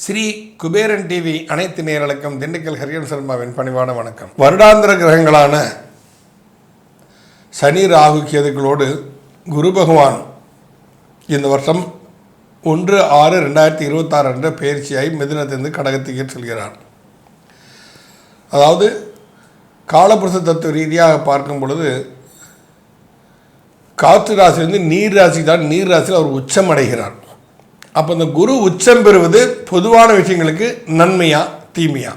Sri Kuberan TV அனைத்து நேயர்களுக்கும் திண்டுக்கல் ஹரியன் சர்மாவின் பணிவான வணக்கம். வருடாந்திர கிரகங்களான சனி ராகு கேதுக்களோடு குரு பகவான் இந்த வருஷம் 1/6/2026 என்ற பயிற்சியாய் மிதுனத்திலிருந்து கடகத்துக்கு செல்கிறார். அதாவது காலபுருஷ தத்துவ ரீதியாக பார்க்கும் பொழுது காற்று ராசியிலிருந்து நீர் ராசி தான், நீர் ராசியில் அவர் உச்சம் அடைகிறார். அப்போ இந்த குரு உச்சம் பெறுவது பொதுவான விஷயங்களுக்கு நன்மையா தீமையா?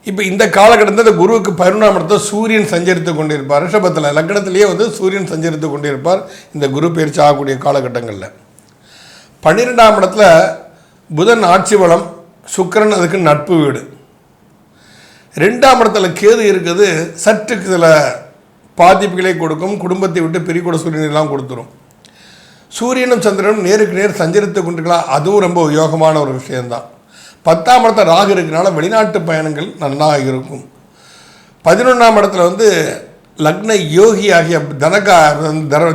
இப்போ இந்த காலகட்டத்தில் இந்த குருவுக்கு 11ஆம் இடத்தை சூரியன் சஞ்சரித்து கொண்டிருப்பார். ரிஷபத்தில் லக்னத்திலேயே சூரியன் சஞ்சரித்து கொண்டிருப்பார் இந்த குரு பயிற்சி ஆகக்கூடிய காலகட்டங்களில். 12ஆம் இடத்துல புதன் ஆட்சி பலம், சுக்கிரன் அதுக்கு நட்பு வீடு. 2ஆம் இடத்துல கேது இருக்குது, சற்று சில பாதிப்புகளை கொடுக்கும், குடும்பத்தை விட்டு பிரிக்கூட சூரியனெல்லாம் கொடுத்துரும். சூரியனும் சந்திரனும் நேருக்கு நேர் சஞ்சரித்து கொண்டிருக்கலாம், அதுவும் ரொம்ப யோகமான ஒரு விஷயந்தான். 10ஆம் இடத்துல ராகு இருக்கிறனால வெளிநாட்டு பயணங்கள் நல்லாக இருக்கும். 11ஆம் இடத்துல லக்ன யோகி ஆகிய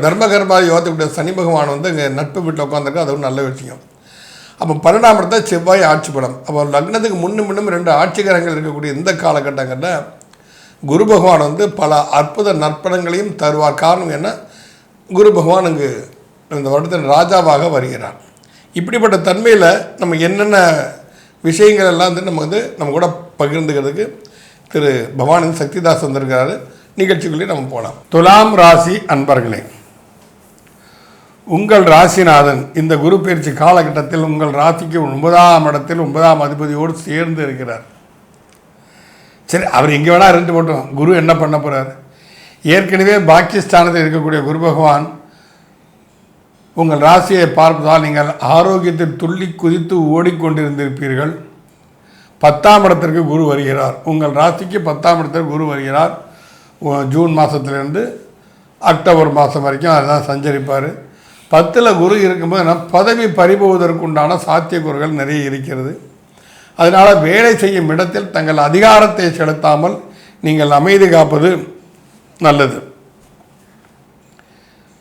தர்மகர்மா யோகத்துக்குடைய சனி பகவான் இங்கே நட்பு வீட்டில் உட்காந்துருக்கு, அது ஒரு நல்ல விஷயம். அப்போ 12ஆம் இடத்துல செவ்வாய் ஆட்சி பலம். அப்போ லக்னத்துக்கு முன்னும் 2 ஆட்சிகரங்கள் இருக்கக்கூடிய இந்த காலகட்டங்களில் குரு பகவான் பல அற்புத நற்பலன்களையும் தருவார். காரணம் என்ன? குரு பகவான் இங்கு இந்த வருடத்தில் ராஜாவாக வருகிறார். இப்படிப்பட்ட தன்மையில் நம்ம என்னென்ன விஷயங்கள் எல்லாம் நம்ம கூட பகிர்ந்துக்கிறதுக்கு திரு பவானந்த் சக்திதாஸ் வந்திருக்கிறாரு. நிகழ்ச்சிக்குள்ளே நம்ம போகலாம். துலாம் ராசி அன்பர்களே, உங்கள் ராசிநாதன் இந்த குரு பயிற்சி காலகட்டத்தில் உங்கள் ராசிக்கு 9ஆம் இடத்தில் 9ஆம் அதிபதியோடு சேர்ந்து இருக்கிறார். சரி, அவர் எங்கே வேணால் இருந்து போட்டோம், குரு என்ன பண்ண போகிறார்? ஏற்கனவே பாக்கியஸ்தானத்தில் இருக்கக்கூடிய குரு பகவான் உங்கள் ராசியை பார்ப்பதால் நீங்கள் ஆரோக்கியத்தில் துள்ளி குதித்து ஓடிக்கொண்டிருந்திருப்பீர்கள். 10ஆம் இடத்திற்கு குரு வருகிறார். உங்கள் ராசிக்கு 10ஆம் இடத்திற்கு குரு வருகிறார். ஜூன் மாதத்துலேருந்து அக்டோபர் மாதம் வரைக்கும் அதுதான் சஞ்சரிப்பார். 10ல் குரு இருக்கும்போது பதவி பறிபோவதற்குண்டான சாத்தியக்கூறுகள் நிறைய இருக்கிறது. அதனால் வேலை செய்யும் இடத்தில் தங்கள் அதிகாரத்தை செலுத்தாமல் நீங்கள் அமைதி காப்பது நல்லது.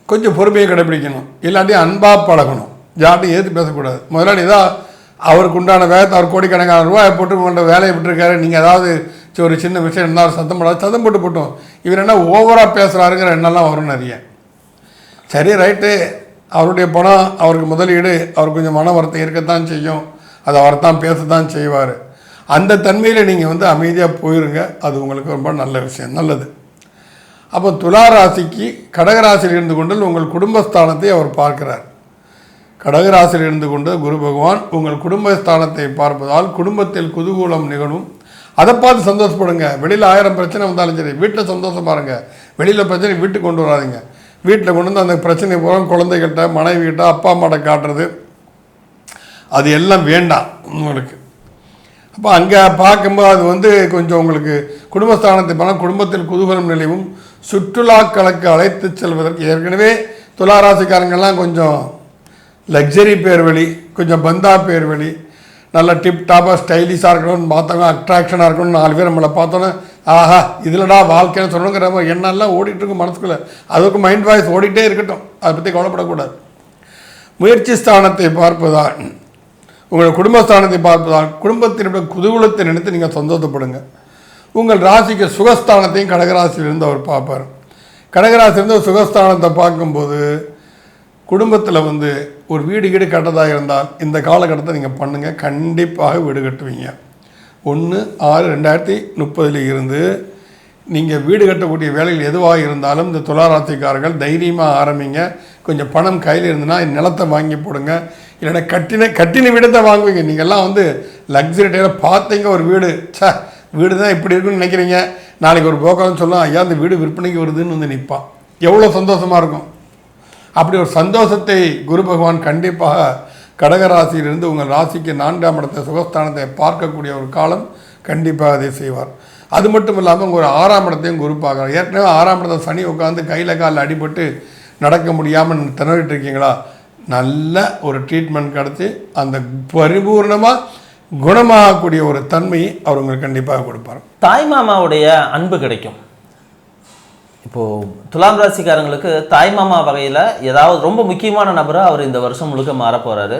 கொஞ்சம் பொறுமையை கடைப்பிடிக்கணும், இல்லாட்டி அன்பாக பழகணும், யார்ட்டும் ஏற்று பேசக்கூடாது. முதலாளி ஏதாவது அவருக்கு உண்டான வேலை, அவர் கோடிக்கணக்கான ரூபாயை போட்டு உங்கள்கிட்ட வேலையை விட்டுருக்காரு, நீங்கள் ஏதாவது ஒரு சின்ன விஷயம் இருந்தாலும் சத்தம் போடாது, சத்தம் போட்டு போட்டோம். இவர் என்ன ஓவராக பேசுகிறாருங்கிற எண்ணெல்லாம் வரும் நிறைய. சரி, ரைட்டு, அவருடைய பணம், அவருக்கு முதலீடு, அவருக்கு கொஞ்சம் மன வருத்தம் இருக்கத்தான் செய்யும், அதை அவர் தான் பேசத்தான் செய்வார். அந்த தன்மையில் நீங்கள் அமைதியாக போயிருங்க, அது உங்களுக்கு ரொம்ப நல்ல விஷயம், நல்லது. அப்போ துலா ராசிக்கு கடகராசியில் இருந்து கொண்டு உங்கள் குடும்பஸ்தானத்தை அவர் பார்க்கிறார். கடகராசியில் இருந்து கொண்டு குரு பகவான் உங்கள் குடும்பஸ்தானத்தை பார்ப்பதால் குடும்பத்தில் குதூகூலம் நிகழும். அதை பார்த்து சந்தோஷப்படுங்க. வெளியில் 1000 பிரச்சனை வந்தாலும் சரி, வீட்டில் சந்தோஷம் பாருங்கள். வெளியில் பிரச்சனை வீட்டுக்கு கொண்டு வராதிங்க. வீட்டில் கொண்டு வந்து அந்த பிரச்சனை போகிற குழந்தைகிட்ட, மனைவிகிட்ட, அப்பா அம்மாட்ட காட்டுறது, அது எல்லாம் வேண்டாம் உங்களுக்கு. அப்போ அங்கே பார்க்கும்போது அது கொஞ்சம் உங்களுக்கு குடும்பஸ்தானத்தை பண்ணால் குடும்பத்தில் குதூகலம் நிலையும். சுற்றுலாக்களுக்கு அழைத்து செல்வதற்கு ஏற்கனவே துளாராசிக்காரங்கெல்லாம் கொஞ்சம் லக்ஸரி பேர் வழி, கொஞ்சம் பந்தா பேர் வழி, நல்ல டிப்டாப்பாக ஸ்டைலிஷாக இருக்கணும்னு பார்த்தவங்க, அட்ராக்ஷனாக இருக்கணும்னு 4 பேர் நம்மளை பார்த்தோன்னே ஆஹா இதில்டா வாழ்க்கைன்னு சொல்லணுங்கிற எண்ணெல்லாம் ஓடிட்டுருக்கும் மனசுக்குள்ளே. அதுக்கு மைண்ட் வாய்ஸ் ஓடிட்டே இருக்கட்டும், அதை பற்றி கவலைப்படக்கூடாது. முயற்சி ஸ்தானத்தை பார்ப்பதால், உங்கள் குடும்பஸ்தானத்தை பார்ப்பதால் குடும்பத்தினுடைய குதூகலத்தை நினைத்து நீங்கள் சந்தோஷப்படுங்க. உங்கள் ராசிக்கு சுகஸ்தானத்தையும் கடகராசியிலிருந்து அவர் பார்ப்பார். கடகராசிலிருந்து சுகஸ்தானத்தை பார்க்கும்போது குடும்பத்தில் ஒரு வீடு கட்டதாக இருந்தால் இந்த காலகட்டத்தை நீங்கள் பண்ணுங்கள், கண்டிப்பாக வீடு கட்டுவீங்க. 1/6/2030 இருந்து நீங்கள் வீடு கட்டக்கூடிய வேலைகள் எதுவாக இருந்தாலும் இந்த துளாராசிக்காரர்கள் தைரியமாக ஆரம்பிங்க. கொஞ்சம் பணம் கையில் இருந்துன்னா நிலத்தை வாங்கி போடுங்க, இல்லைன்னா கட்டின வீடத்தை வாங்குவீங்க. நீங்கள்லாம் லக்ஸரி டைமில் பார்த்தீங்க ஒரு வீடு, வீடு தான் இப்படி இருக்குன்னு நினைக்கிறீங்க, நாளைக்கு ஒரு போக்கான்னு சொல்லலாம், ஐயா அந்த வீடு விற்பனைக்கு வருதுன்னு நிற்பான். எவ்வளோ சந்தோஷமாக இருக்கும். அப்படி ஒரு சந்தோஷத்தை குரு பகவான் கண்டிப்பாக கடகராசியிலிருந்து உங்கள் ராசிக்கு 4ஆம் இடத்தை சுகஸ்தானத்தை பார்க்கக்கூடிய ஒரு காலம் கண்டிப்பாக அதை செய்வார். அது மட்டும் இல்லாமல் உங்கள் 6ஆம் இடத்தையும் குரு பார்க்குறார். ஏற்கனவே 6ஆம் இடத்தை சனி உட்காந்து கையில் காலில் அடிபட்டு நடக்க முடியாமல் திணறிட்டு இருக்கீங்களா, நல்ல ஒரு ட்ரீட்மெண்ட் கிடச்சி அந்த பரிபூர்ணமாக குணமாகக்கூடிய ஒரு தன்மையை அவர் உங்களுக்கு கண்டிப்பாக கொடுப்பார். தாய் மாமாவுடைய அன்பு கிடைக்கும். இப்போது துலாம் ராசிக்காரங்களுக்கு தாய்மாமா வகையில் ஏதாவது ரொம்ப முக்கியமான நபராக அவர் இந்த வருஷம் முழுக்க மாற போகிறாரு.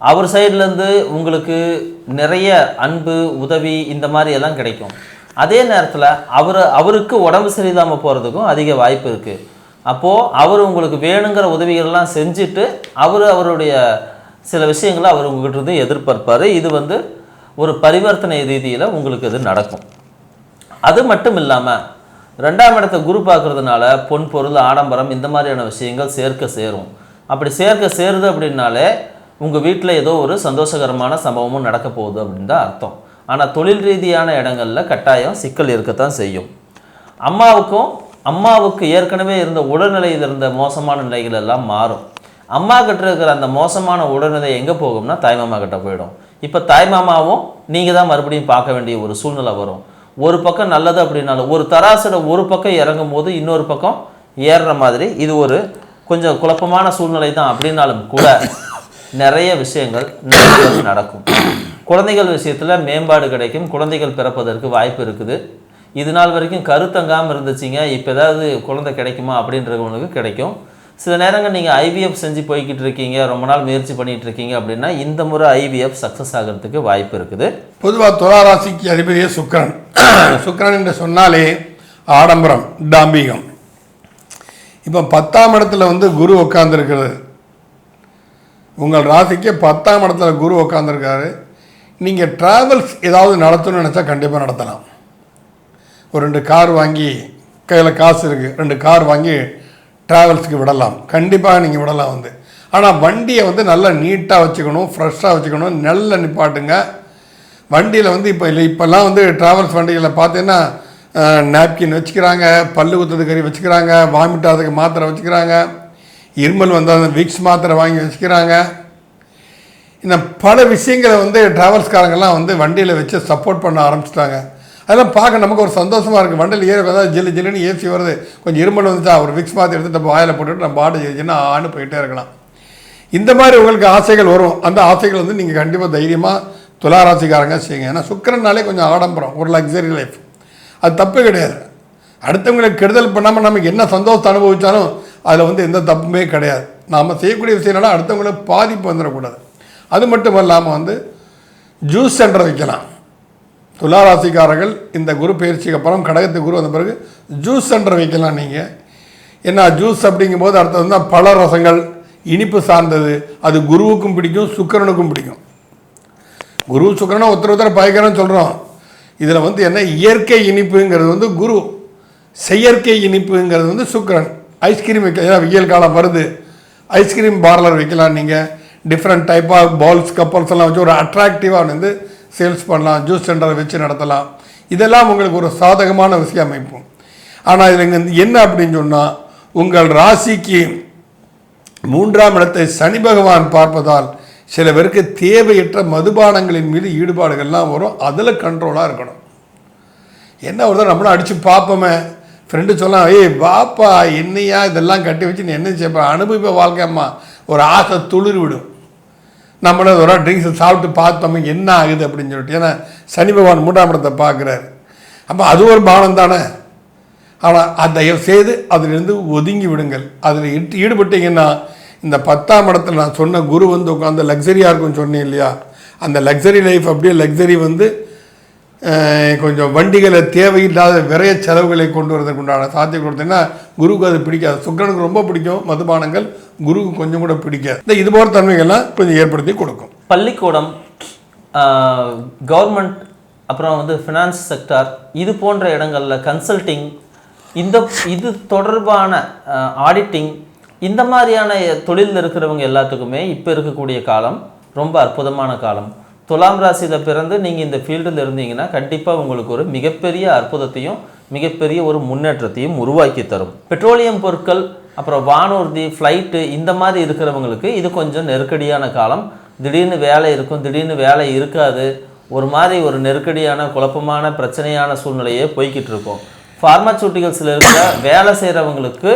அவர் சைட்லேருந்து உங்களுக்கு நிறைய அன்பு உதவி இந்த மாதிரி எல்லாம் கிடைக்கும். அதே நேரத்தில் அவருக்கு உடம்பு சரியில்லாமல் போகிறதுக்கும் அதிக வாய்ப்பு இருக்குது. அப்போது அவர் உங்களுக்கு வேணுங்கிற உதவிகள்லாம் செஞ்சுட்டு அவருடைய சில விஷயங்களை அவர் உங்கள்கிட்ட இருந்து எதிர்பார்ப்பார். இது ஒரு பரிவர்த்தனை ரீதியில் உங்களுக்கு இது நடக்கும். அது மட்டும் இல்லாமல் 2ஆம் இடத்தை குரு பார்க்குறதுனால பொன் பொருள் ஆடம்பரம் இந்த மாதிரியான விஷயங்கள் சேரும். அப்படி சேருது அப்படின்னாலே உங்கள் வீட்டில் ஏதோ ஒரு சந்தோஷகரமான சம்பவமும் நடக்க போகுது அப்படின்னு தான் அர்த்தம். ஆனால் தொழில் ரீதியான இடங்களில் கட்டாயம் சிக்கல் இருக்கத்தான் செய்யும். அம்மாவுக்கு ஏற்கனவே இருந்த உடல்நிலையில் இருந்த மோசமான நிலைகள் எல்லாம் மாறும். அம்மா கிட்ட இருக்கிற அந்த மோசமான உடல்நிலை எங்கே போகும்னா தாய்மாமா கிட்ட போயிடும். இப்போ தாய்மாமாவும் நீங்கள் தான் மறுபடியும் பார்க்க வேண்டிய ஒரு சூழ்நிலை வரும். ஒரு பக்கம் நல்லது அப்படின்னாலும் ஒரு தராசோட ஒரு பக்கம் இறங்கும் போது இன்னொரு பக்கம் ஏறுற மாதிரி இது ஒரு கொஞ்சம் குழப்பமான சூழ்நிலை தான். அப்படின்னாலும் கூட நிறைய விஷயங்கள் நடக்கும். குழந்தைகள் விஷயத்தில் மேம்பாடு கிடைக்கும். குழந்தைகள் பிறப்பதற்கு வாய்ப்பு இருக்குது. இது நாள் வரைக்கும் கருத்தங்காமல் இருந்துச்சிங்க, இப்போ ஏதாவது குழந்தை கிடைக்குமா அப்படின்றவங்களுக்கு கிடைக்கும். சில நேரங்கள் நீங்கள் ஐவிஎஃப் செஞ்சு போய்கிட்டு இருக்கீங்க, ரொம்ப நாள் முயற்சி பண்ணிகிட்டு இருக்கீங்க அப்படின்னா இந்த முறை ஐவிஎஃப் சக்ஸஸ் ஆகிறதுக்கு வாய்ப்பு இருக்குது. பொதுவாக துலா ராசிக்கு அதிபதியே சுக்கிரன். சுக்கிரன் என்று சொன்னாலே ஆடம்பரம், டாம்பிகம். இப்போ 10ஆம் இடத்துல குரு உட்காந்துருக்கிறது. உங்கள் ராசிக்கு 10ஆம் இடத்துல குரு உட்காந்துருக்காரு. நீங்கள் ட்ராவல்ஸ் ஏதாவது நடத்தணும்னு நினச்சா கண்டிப்பாக நடத்தலாம். ஒரு 2 கார் வாங்கி, கையில் காசு இருக்குது, 2 கார் வாங்கி ட்ராவல்ஸுக்கு விடலாம். கண்டிப்பாக நீங்கள் விடலாம். ஆனால் வண்டியை நல்லா நீட்டாக வச்சுக்கணும், ஃப்ரெஷ்ஷாக வச்சுக்கணும், நல்ல நிப்பாட்டுங்க. வண்டியில் இப்போல்லாம் ட்ராவல்ஸ் வண்டிகளில் பார்த்தீங்கன்னா நாப்கின் வச்சுக்கிறாங்க, பல்லு குத்துறது கறி வச்சுக்கிறாங்க, வாமிட் ஆகிறதுக்கு மாத்திரை வச்சுக்கிறாங்க, இருமல் வந்தால் விக்ஸ் மாத்திரை வாங்கி வச்சுக்கிறாங்க. இன்னும் பல விஷயங்களை ட்ராவல்ஸ்காரங்கெல்லாம் வண்டியில் வச்சு சப்போர்ட் பண்ண ஆரம்பிச்சிட்டாங்க. அதெல்லாம் பார்க்க நமக்கு ஒரு சந்தோஷமாக இருக்குது. வண்டியில் ஏதாவது ஜில்லு ஜில்லுன்னு ஏசி வருது, கொஞ்சம் இருமல் வந்துச்சா ஒரு விக்ஸ் மாத்திரை எடுத்து நம்ம வாயில் போட்டுவிட்டு நம்ம பாட்டு ஜெயிச்சுன்னா ஆன்னு போயிட்டே இருக்கலாம். இந்த மாதிரி உங்களுக்கு ஆசைகள் வரும். அந்த ஆசைகள் நீங்கள் கண்டிப்பாக தைரியமாக துளாராசிக்காரங்க செய்யுங்க. ஏன்னா சுக்கிரனாலே கொஞ்சம் ஆடம்பரம், ஒரு லக்ஸரி லைஃப், அது தப்பு கிடையாது. அடுத்தவங்களுக்கு கெடுதல் பண்ணாமல் நமக்கு என்ன சந்தோஷத்தை அனுபவித்தாலும் அதில் எந்த தப்புமே கிடையாது. நாம் செய்யக்கூடிய விஷயம்னால அடுத்தவங்களுக்கு பாதிப்பு வந்துடக்கூடாது. அது மட்டும் இல்லாமல் ஜூஸ் சென்டர் வைக்கலாம். துளாராசிக்காரர்கள் இந்த குரு பயிற்சிக்கு அப்புறம் கடகத்து குரு வந்த பிறகு ஜூஸ் சென்டர் வைக்கலாம். நீங்கள் ஏன்னா ஜூஸ் அப்படிங்கும்போது அடுத்தது பல ரசங்கள், இனிப்பு சார்ந்தது. அது குருவுக்கும் பிடிக்கும், சுக்கிரனுக்கும் பிடிக்கும். குரு சுக்கிரனும் ஒருத்தர் பயங்கரம்னு சொல்கிறோம். இதில் என்ன இயற்கை இனிப்புங்கிறது குரு, செயற்கை இனிப்புங்கிறது சுக்கிரன். ஐஸ்கிரீம் வைக்கலாம். ஏன்னா வெயில் காலம் வருது, ஐஸ்கிரீம் பார்லர் வைக்கலாம். நீங்கள் different type of balls couples எல்லாம் வச்சு ஒரு அட்ராக்டிவாக சேல்ஸ் பண்ணலாம். ஜூஸ் சென்டரை வச்சு நடத்தலாம். இதெல்லாம் உங்களுக்கு ஒரு சாதகமான விஷயம் அமைப்பும். ஆனால் இதில் என்ன அப்படின்னு சொன்னால் உங்கள் ராசிக்கு 3ஆம் இடத்தை சனி பகவான் பார்ப்பதால் சில பேருக்கு தேவையற்ற மதுபானங்களின் மீது ஈடுபாடுகள்லாம் வரும். அதில் கண்ட்ரோலாக இருக்கணும். என்ன ஒரு தான் நம்மளும் அடித்து பார்ப்போமே, ஃப்ரெண்டு சொல்லலாம், ஏய் பாப்பா என்னையா இதெல்லாம் கட்டி வச்சு நீ என்ன செய்ப்பா, அனுபவிப்ப வாழ்க்கையம்மா, ஒரு ஆசை துளிர் விடும். நம்மளே ஒரு ட்ரிங்க்ஸை சாப்பிட்டு பார்த்தோமே என்ன ஆகுது அப்படின்னு சொல்லிட்டு. ஏன்னா சனி பகவான் 3ஆம் இடத்தை பார்க்குறாரு. அப்போ அது ஒரு பானம் தானே. ஆனால் அதை செய்து அதிலிருந்து ஒதுங்கி விடுங்கள். அதில் ஈடுபட்டீங்கன்னா இந்த 10ஆம் இடத்துல நான் சொன்ன குரு உட்காந்து லக்ஸரியாக இருக்குன்னு சொன்னேன் இல்லையா, அந்த லக்ஸரி லைஃப் அப்படியே லக்ஸரி கொஞ்சம் வண்டிகளை தேவையில்லாத விரைய செலவுகளை கொண்டு வரதுக்கு உண்டான சாத்தியம் கொடுத்தீங்கன்னா குருவுக்கு அது பிடிக்காது. சுக்கிரனுக்கு ரொம்ப பிடிக்கும் மதுபானங்கள், குருவுக்கு கொஞ்சம் கூட பிடிக்காது. இது போன்ற தன்மைகள்லாம் கொஞ்சம் ஏற்படுத்தி கொடுக்கும். பள்ளிக்கூடம், கவர்மெண்ட், அப்புறம் ஃபினான்ஸ் செக்டார், இது போன்ற இடங்களில் கன்சல்டிங், இது தொடர்பான ஆடிட்டிங், இந்த மாதிரியான தொழிலில் இருக்கிறவங்க எல்லாத்துக்குமே இப்போ இருக்கக்கூடிய காலம் ரொம்ப அற்புதமான காலம். துலாம் ராசியில் பிறந்து நீங்கள் இந்த ஃபீல்டில் இருந்தீங்கன்னா கண்டிப்பாக உங்களுக்கு ஒரு மிகப்பெரிய அற்புதத்தையும் மிகப்பெரிய ஒரு முன்னேற்றத்தையும் உருவாக்கி தரும். பெட்ரோலியம் பொருட்கள், அப்புறம் வானூர்தி, ஃப்ளைட்டு, இந்த மாதிரி இருக்கிறவங்களுக்கு இது கொஞ்சம் நெருக்கடியான காலம். திடீர்னு வேலை இருக்கும், திடீர்னு வேலை இருக்காது. ஒரு மாதிரி ஒரு நெருக்கடியான குழப்பமான பிரச்சனையான சூழ்நிலையே போய்கிட்டு இருக்கும். ஃபார்மாசூட்டிகல்ஸில் இருக்கிற வேலை செய்கிறவங்களுக்கு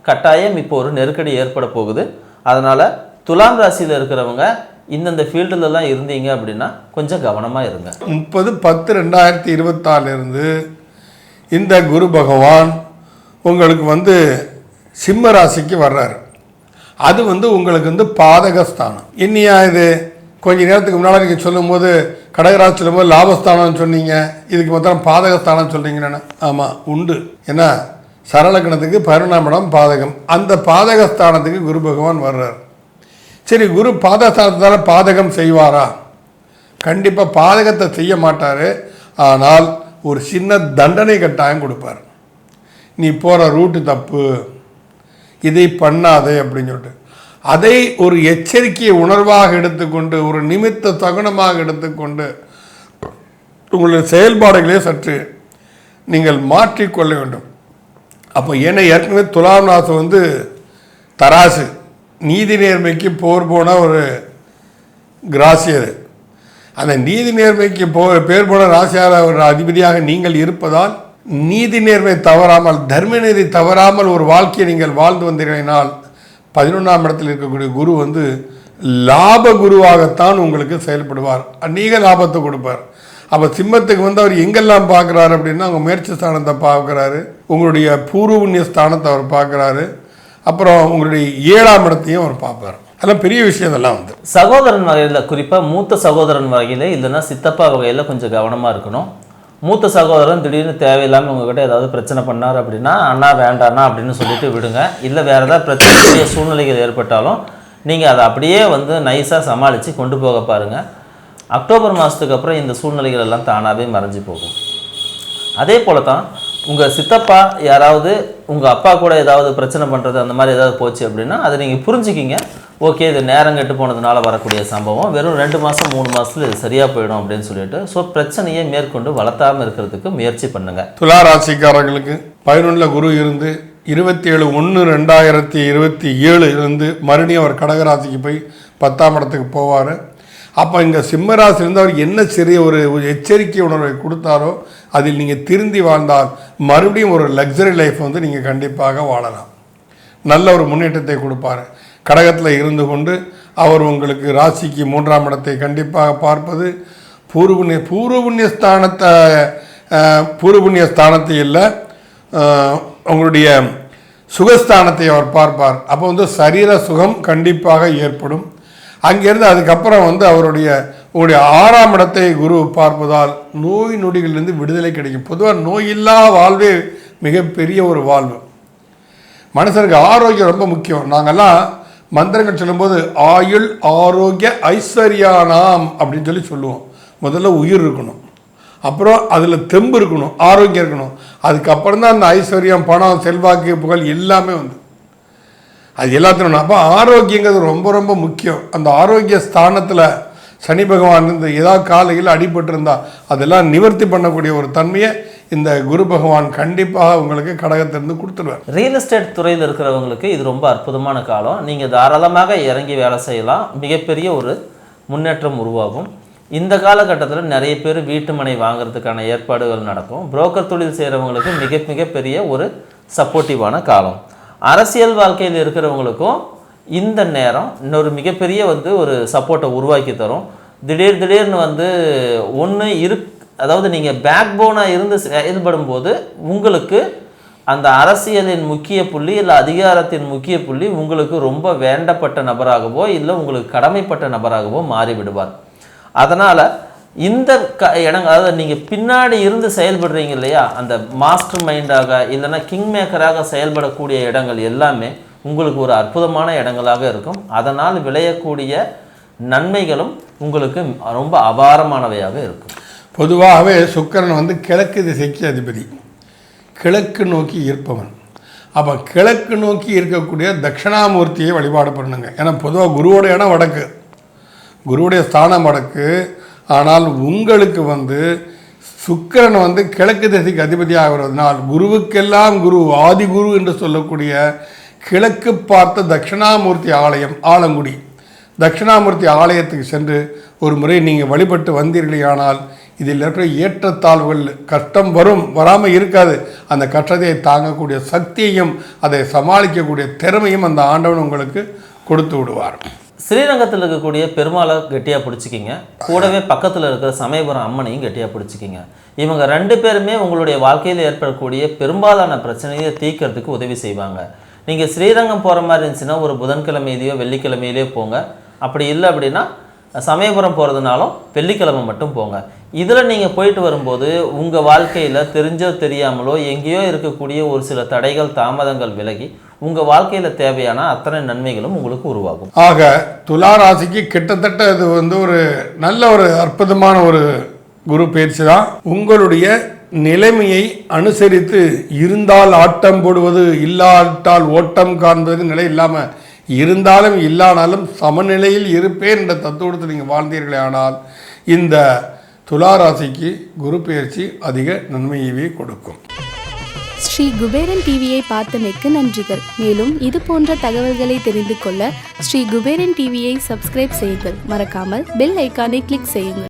கட்டாயம் இப்போ ஒரு நெருக்கடி ஏற்பட போகுது. அதனால் துலாம் ராசியில் இருக்கிறவங்க இந்தந்த ஃபீல்டுலலாம் இருந்தீங்க அப்படின்னா கொஞ்சம் கவனமாக இருங்க. 30/10/2024 இந்த குரு பகவான் உங்களுக்கு வந்து சிம்ம ராசிக்கு வர்றாரு. அது வந்து உங்களுக்கு வந்து பாதகஸ்தானம். இன்னியா இது கொஞ்ச நேரத்துக்கு முன்னால் நீங்கள் சொல்லும்போது கடகராசி சொல்லும்போது லாபஸ்தானம்னு சொன்னீங்க, இதுக்கு மொத்தம் பாதகஸ்தானம் சொல்கிறீங்கன்னு. ஆமாம் உண்டு. ஏன்னா சரலக்கணத்துக்கு 11ஆம் இடம் பாதகம். அந்த பாதகஸ்தானத்துக்கு குரு பகவான் வர்றார். சரி, குரு பாதகஸ்தானத்தால் பாதகம் செய்வாரா? கண்டிப்பாக பாதகத்தை செய்ய மாட்டார். ஆனால் ஒரு சின்ன தண்டனை கட்டாயம் கொடுப்பார். நீ போகிற ரூட்டு தப்பு, இதை பண்ணாதே அப்படின்னு சொல்லிட்டு அதை ஒரு எச்சரிக்கையை உணர்வாக எடுத்துக்கொண்டு ஒரு நிமித்த தகுனமாக எடுத்துக்கொண்டு உங்களுடைய செயல்பாடுகளே சற்று நீங்கள் மாற்றிக்கொள்ள வேண்டும். அப்போ ஏன்னா ஏற்கனவே துலாம் ராசி வந்து தராசு, நீதி நேர்மைக்கு போர் போன ஒரு ராசி. அது அந்த நீதி நேர்மைக்கு பேர் போன ராசியால் ஒரு அதிபதியாக நீங்கள் இருப்பதால் நீதி நேர்மை தவறாமல் தர்ம நீதி தவறாமல் ஒரு வாழ்க்கையை நீங்கள் வாழ்ந்து வந்தீர்களால் 11ஆம் இடத்தில் இருக்கக்கூடிய குரு வந்து லாப குருவாகத்தான் உங்களுக்கு செயல்படுவார். அநேக லாபத்தை கொடுப்பார். அப்போ சிம்மத்துக்கு வந்து அவர் எங்கெல்லாம் பார்க்குறாரு அப்படின்னா அவங்க முயற்சி ஸ்தானத்தை பார்க்குறாரு, உங்களுடைய பூர்வ புண்ணிய ஸ்தானத்தை அவர் பார்க்குறாரு, அப்புறம் உங்களுடைய 7ஆம் இடத்தையும் அவர் பார்ப்பார். அதெல்லாம் பெரிய விஷயம். இதெல்லாம் வந்து சகோதரன் வகையில், குறிப்பாக மூத்த சகோதரன் வகையில் இல்லைன்னா சித்தப்பா வகையில் கொஞ்சம் கவனமாக இருக்கணும். மூத்த சகோதரன் திடீர்னு தேவையில்லாமல் உங்ககிட்ட ஏதாவது பிரச்சனை பண்ணார் அப்படின்னா அண்ணா வேண்டாண்ணா அப்படின்னு சொல்லிட்டு விடுங்க. இல்லை வேறு ஏதாவது பிரச்சனைக்குரிய சூழ்நிலைகள் ஏற்பட்டாலும் நீங்கள் அதை அப்படியே வந்து நைஸாக சமாளித்து கொண்டு போக பாருங்கள். அக்டோபர் மாதத்துக்கு அப்புறம் இந்த சூழ்நிலைகள் எல்லாம் தானாகவே மறைஞ்சு போகும். அதே போல தான் உங்கள் சித்தப்பா யாராவது உங்கள் அப்பா கூட ஏதாவது பிரச்சனை பண்ணுறது அந்த மாதிரி ஏதாவது போச்சு அப்படின்னா அதை நீங்கள் புரிஞ்சுக்கிங்க. ஓகே, இது நேரம் கெட்டு போனதுனால வரக்கூடிய சம்பவம், வெறும் 2 மாதம் 3 மாதத்தில் இது சரியாக போயிடும் அப்படின்னு சொல்லிட்டு ஸோ பிரச்சனையை மேற்கொண்டு வளர்த்தாமல் இருக்கிறதுக்கு முயற்சி பண்ணுங்கள். துலா ராசிக்காரர்களுக்கு 11 குரு இருந்து 27/1/2027 இருந்து மறுபடியும் அவர் கடகராசிக்கு போய் 10ஆம் இடத்துக்கு போவார். அப்போ இங்கே சிம்மராசிலிருந்து அவர் என்ன சிறிய ஒரு எச்சரிக்கை உணர்வை கொடுத்தாரோ அதில் நீங்கள் திருந்தி வாழ்ந்தால் மறுபடியும் ஒரு லக்ஸரி லைஃப் வந்து நீங்கள் கண்டிப்பாக வாழலாம். நல்ல ஒரு முன்னேற்றத்தை கொடுப்பார். கடகத்தில் இருந்து கொண்டு அவர் உங்களுக்கு ராசிக்கு 3ஆம் இடத்தை கண்டிப்பாக பார்ப்பது பூர்வ புண்ணிய ஸ்தானத்தை இல்லை, உங்களுடைய சுகஸ்தானத்தை அவர் பார்ப்பார். அப்போ வந்து சரீர சுகம் கண்டிப்பாக ஏற்படும். அங்கேருந்து அதுக்கப்புறம் வந்து உங்களுடைய 6ஆம் இடத்தை குரு பார்ப்பதால் நோய் நொடிகளிலிருந்து விடுதலை கிடைக்கும். பொதுவாக நோயில்லா வாழ்வே மிகப்பெரிய ஒரு வாழ்வு. மனுஷனுக்கு ஆரோக்கியம் ரொம்ப முக்கியம். நாங்கள்லாம் மந்திரங்கள் சொல்லும்போது ஆயுள் ஆரோக்கிய ஐஸ்வர்யானாம் அப்படின்னு சொல்லுவோம். முதல்ல உயிர் இருக்கணும், அப்புறம் அதில் தெம்பு இருக்கணும், ஆரோக்கியம் இருக்கணும். அதுக்கப்புறம் தான் அந்த ஐஸ்வர்யம், பணம், செல்வாக்கு, புகழ் எல்லாமே வந்து அது எல்லாத்தையும். அப்போ ஆரோக்கியங்கிறது ரொம்ப ரொம்ப முக்கியம். அந்த ஆரோக்கிய ஸ்தானத்தில் சனி பகவான் இருந்து ஏதாவது காலையில் அடிபட்டிருந்தால் அதெல்லாம் நிவர்த்தி பண்ணக்கூடிய ஒரு தன்மையை இந்த குரு பகவான் கண்டிப்பாக உங்களுக்கு கடகத்திலிருந்து கொடுத்துருவார். ரியல் எஸ்டேட் துறையில் இருக்கிறவங்களுக்கு இது ரொம்ப அற்புதமான காலம். நீங்கள் தாராளமாக இறங்கி வேலை செய்யலாம். மிகப்பெரிய ஒரு முன்னேற்றம் உருவாகும். இந்த காலகட்டத்தில் நிறைய பேர் வீட்டு மனை வாங்குறதுக்கான ஏற்பாடுகள் நடக்கும். புரோக்கர் தொழில் செய்கிறவங்களுக்கு மிகப்பெரிய ஒரு சப்போர்ட்டிவான காலம். அரசியல் வாழ்க்கையில் இருக்கிறவங்களுக்கும் இந்த நேரம் இன்னொரு மிகப்பெரிய வந்து ஒரு சப்போர்ட்டை உருவாக்கி தரும். திடீர்னு வந்து அதாவது நீங்கள் பேக் போனாக இருந்து செயல்படும் போது உங்களுக்கு அந்த அரசியலின் முக்கிய புள்ளி இல்லை அதிகாரத்தின் முக்கிய புள்ளி உங்களுக்கு ரொம்ப வேண்டப்பட்ட நபராகவோ இல்லை உங்களுக்கு கடமைப்பட்ட நபராகவோ மாறிவிடுவார். அதனால் இந்த அதாவது நீங்கள் பின்னாடி இருந்து செயல்படுறீங்க இல்லையா, அந்த மாஸ்டர் மைண்டாக இல்லைன்னா கிங் மேக்கராக செயல்படக்கூடிய இடங்கள் எல்லாமே உங்களுக்கு ஒரு அற்புதமான இடங்களாக இருக்கும். அதனால் விளையக்கூடிய நன்மைகளும் உங்களுக்கு ரொம்ப அபாரமானவையாக இருக்கும். பொதுவாகவே சுக்கிரன் வந்து கிழக்கு திசைக்கு அதிபதி, கிழக்கு நோக்கி இருப்பவன். அப்போ கிழக்கு நோக்கி இருக்கக்கூடிய தட்சிணாமூர்த்தியை வழிபாடு பண்ணுங்க. ஏன்னா பொதுவாக குருவோட இடம் வடக்கு, குருவுடைய ஸ்தானம் வடக்கு. ஆனால் உங்களுக்கு வந்து சுக்கிரன் வந்து கிழக்கு திசைக்கு அதிபதியாக வருவதனால் குருவுக்கெல்லாம் குரு ஆதி குரு என்று சொல்லக்கூடிய கிழக்கு பார்த்த தட்சிணாமூர்த்தி ஆலயம் ஆலங்குடி தட்சிணாமூர்த்தி ஆலயத்துக்கு சென்று ஒரு முறை நீங்கள் வழிபட்டு வந்தீர்களானால் இதில் இருக்கிற ஏற்றத்தாழ்வுகள் கஷ்டம் வராமல் இருக்காது. அந்த கஷ்டத்தை தாங்கக்கூடிய சக்தியையும் அதை சமாளிக்கக்கூடிய திறமையும் அந்த ஆண்டவன் உங்களுக்கு கொடுத்து விடுவார். ஸ்ரீரங்கத்தில் இருக்கக்கூடிய பெருமாளை கெட்டியாக பிடிச்சிக்கிங்க, கூடவே பக்கத்தில் இருக்கிற சமயபுரம் அம்மனையும் கெட்டியாக பிடிச்சிக்கிங்க. இவங்க 2 பேருமே உங்களுடைய வாழ்க்கையில் ஏற்படக்கூடிய பெரும்பாலான பிரச்சனையை தீர்க்கறதுக்கு உதவி செய்வாங்க. நீங்கள் ஸ்ரீரங்கம் போகிற மாதிரி இருந்துச்சுன்னா ஒரு புதன்கிழமையிலையோ வெள்ளிக்கிழமையிலையோ போங்க. அப்படி இல்லை அப்படின்னா சமயபுரம் போகிறதுனாலும் வெள்ளிக்கிழமை மட்டும் போங்க. இதில் நீங்கள் போயிட்டு வரும்போது உங்கள் வாழ்க்கையில் தெரிஞ்சோ தெரியாமலோ எங்கேயோ இருக்கக்கூடிய ஒரு சில தடைகள் தாமதங்கள் விலகி உங்கள் வாழ்க்கையில் தேவையான அத்தனை நன்மைகளும் உங்களுக்கு உருவாகும். ஆக துலா ராசிக்கு கிட்டத்தட்ட இது ஒரு நல்ல ஒரு அற்புதமான ஒரு குரு பயிற்சி தான். உங்களுடைய நிலைமையை அனுசரித்து இருந்தால் ஆட்டம் போடுவது, இல்லாட்டால் ஓட்டம் காண்பது நிலை இல்லாமல் இருந்தாலும் இல்லானாலும் சமநிலையில் இருப்பேன் என்ற தத்துவத்தை நீங்கள் வாழ்ந்தீர்களே ஆனால் இந்த துலா ராசிக்கு குரு பயிற்சி அதிக நன்மையவே கொடுக்கும். ஸ்ரீ குபேரன் டிவியை பார்த்தமைக்கு நன்றிகள். மேலும் இது போன்ற தகவல்களை தெரிந்து கொள்ள ஸ்ரீ குபேரன் டிவியை சப்ஸ்கிரைப் செய்யுங்கள். மறக்காமல் பெல் ஐக்கானை கிளிக் செய்யுங்கள்.